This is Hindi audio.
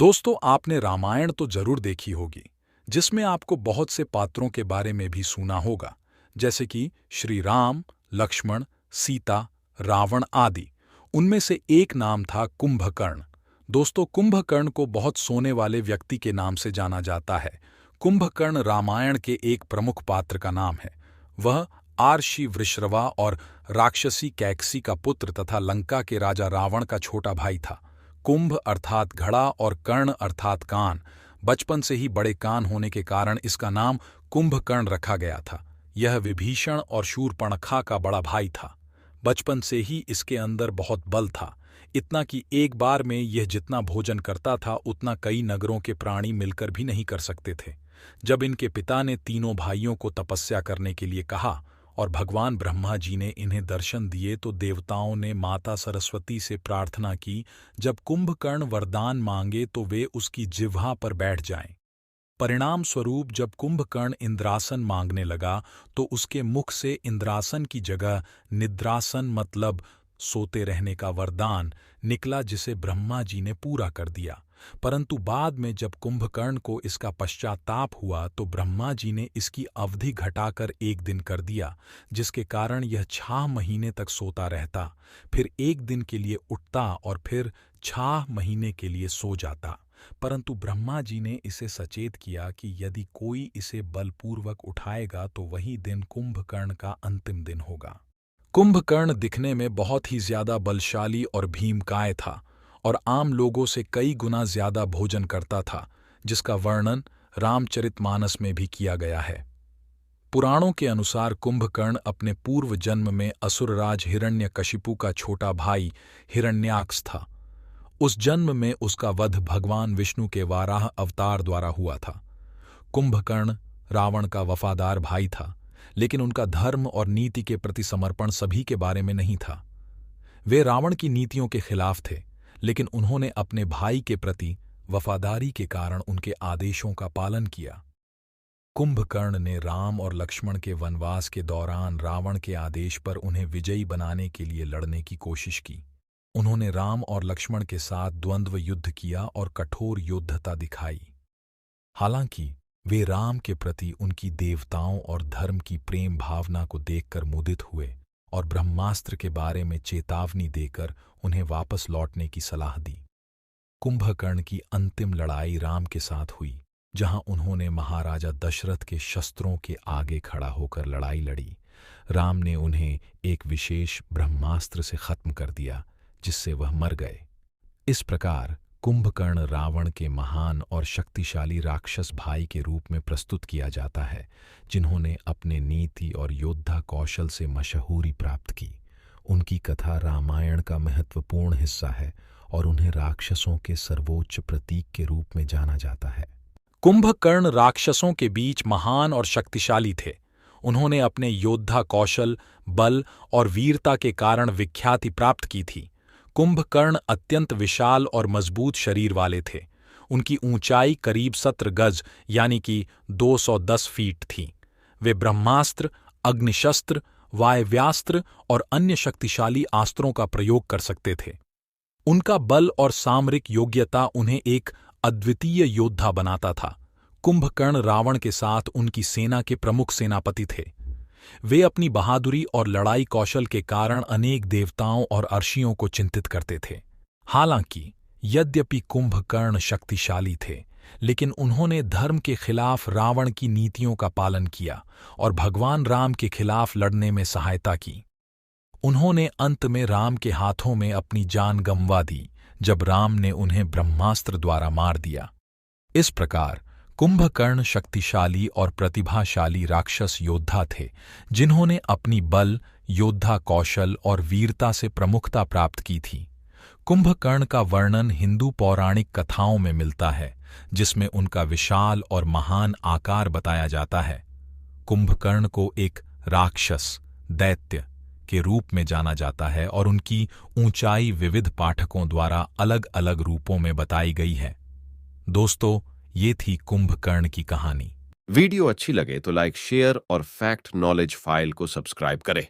दोस्तों, आपने रामायण तो जरूर देखी होगी, जिसमें आपको बहुत से पात्रों के बारे में भी सुना होगा, जैसे कि श्री राम, लक्ष्मण, सीता, रावण आदि। उनमें से एक नाम था कुंभकर्ण। दोस्तों, कुंभकर्ण को बहुत सोने वाले व्यक्ति के नाम से जाना जाता है। कुंभकर्ण रामायण के एक प्रमुख पात्र का नाम है। वह आर्षि वृषरवा और राक्षसी कैकसी का पुत्र तथा लंका के राजा रावण का छोटा भाई था। कुंभ अर्थात घड़ा और कर्ण अर्थात कान। बचपन से ही बड़े कान होने के कारण इसका नाम कुंभकर्ण रखा गया था। यह विभीषण और शूर्पणखा का बड़ा भाई था। बचपन से ही इसके अंदर बहुत बल था, इतना कि एक बार में यह जितना भोजन करता था उतना कई नगरों के प्राणी मिलकर भी नहीं कर सकते थे। जब इनके पिता ने तीनों भाइयों को तपस्या करने के लिए कहा और भगवान ब्रह्मा जी ने इन्हें दर्शन दिए, तो देवताओं ने माता सरस्वती से प्रार्थना की, जब कुंभकर्ण वरदान मांगे तो वे उसकी जिह्वा पर बैठ जाएं। परिणाम स्वरूप जब कुंभकर्ण इंद्रासन मांगने लगा तो उसके मुख से इंद्रासन की जगह निद्रासन मतलब सोते रहने का वरदान निकला, जिसे ब्रह्मा जी ने पूरा कर दिया। परंतु बाद में जब कुंभकर्ण को इसका पश्चाताप हुआ तो ब्रह्मा जी ने इसकी अवधि घटाकर एक दिन कर दिया, जिसके कारण यह 6 महीने तक सोता रहता, फिर एक दिन के लिए उठता और फिर 6 महीने के लिए सो जाता। परंतु ब्रह्मा जी ने इसे सचेत किया कि यदि कोई इसे बलपूर्वक उठाएगा तो वही दिन कुंभकर्ण का अंतिम दिन होगा। कुंभकर्ण दिखने में बहुत ही ज्यादा बलशाली और भीमकाय था और आम लोगों से कई गुना ज्यादा भोजन करता था, जिसका वर्णन रामचरितमानस में भी किया गया है। पुराणों के अनुसार कुंभकर्ण अपने पूर्व जन्म में असुरराज हिरण्यकशिपु का छोटा भाई हिरण्याक्ष था। उस जन्म में उसका वध भगवान विष्णु के वाराह अवतार द्वारा हुआ था। कुंभकर्ण रावण का वफादार भाई था, लेकिन उनका धर्म और नीति के प्रति समर्पण सभी के बारे में नहीं था। वे रावण की नीतियों के खिलाफ थे, लेकिन उन्होंने अपने भाई के प्रति वफादारी के कारण उनके आदेशों का पालन किया। कुंभकर्ण ने राम और लक्ष्मण के वनवास के दौरान रावण के आदेश पर उन्हें विजयी बनाने के लिए लड़ने की कोशिश की। उन्होंने राम और लक्ष्मण के साथ द्वंद्व युद्ध किया और कठोर योद्धता दिखाई। हालांकि वे राम के प्रति उनकी देवताओं और धर्म की प्रेम भावना को देखकर मुदित हुए और ब्रह्मास्त्र के बारे में चेतावनी देकर उन्हें वापस लौटने की सलाह दी। कुंभकर्ण की अंतिम लड़ाई राम के साथ हुई, जहां उन्होंने महाराजा दशरथ के शस्त्रों के आगे खड़ा होकर लड़ाई लड़ी। राम ने उन्हें एक विशेष ब्रह्मास्त्र से खत्म कर दिया, जिससे वह मर गए। इस प्रकार कुंभकर्ण रावण के महान और शक्तिशाली राक्षस भाई के रूप में प्रस्तुत किया जाता है, जिन्होंने अपने नीति और योद्धा कौशल से मशहूरी प्राप्त की। उनकी कथा रामायण का महत्वपूर्ण हिस्सा है और उन्हें राक्षसों के सर्वोच्च प्रतीक के रूप में जाना जाता है। कुंभकर्ण राक्षसों के बीच महान और शक्तिशाली थे। उन्होंने अपने योद्धा कौशल, बल और वीरता के कारण विख्याति प्राप्त की थी। कुंभकर्ण अत्यंत विशाल और मजबूत शरीर वाले थे। उनकी ऊंचाई करीब 17 गज यानी कि 210 फीट थी। वे ब्रह्मास्त्र, अग्निशस्त्र, वायव्यास्त्र और अन्य शक्तिशाली अस्त्रों का प्रयोग कर सकते थे। उनका बल और सामरिक योग्यता उन्हें एक अद्वितीय योद्धा बनाता था। कुंभकर्ण रावण के साथ उनकी सेना के प्रमुख सेनापति थे। वे अपनी बहादुरी और लड़ाई कौशल के कारण अनेक देवताओं और अर्षियों को चिंतित करते थे। हालांकि यद्यपि कुंभकर्ण शक्तिशाली थे, लेकिन उन्होंने धर्म के खिलाफ रावण की नीतियों का पालन किया और भगवान राम के खिलाफ लड़ने में सहायता की। उन्होंने अंत में राम के हाथों में अपनी जान गंवा दी, जब राम ने उन्हें ब्रह्मास्त्र द्वारा मार दिया। इस प्रकार कुंभकर्ण शक्तिशाली और प्रतिभाशाली राक्षस योद्धा थे, जिन्होंने अपनी बल, योद्धा कौशल और वीरता से प्रमुखता प्राप्त की थी। कुंभकर्ण का वर्णन हिंदू पौराणिक कथाओं में मिलता है, जिसमें उनका विशाल और महान आकार बताया जाता है। कुंभकर्ण को एक राक्षस, दैत्य के रूप में जाना जाता है और उनकी ऊंचाई विविध पाठकों द्वारा अलग अलग रूपों में बताई गई है। दोस्तों, ये थी कुंभकर्ण की कहानी। वीडियो अच्छी लगे तो लाइक, शेयर और फैक्ट नॉलेज फाइल को सब्सक्राइब करें।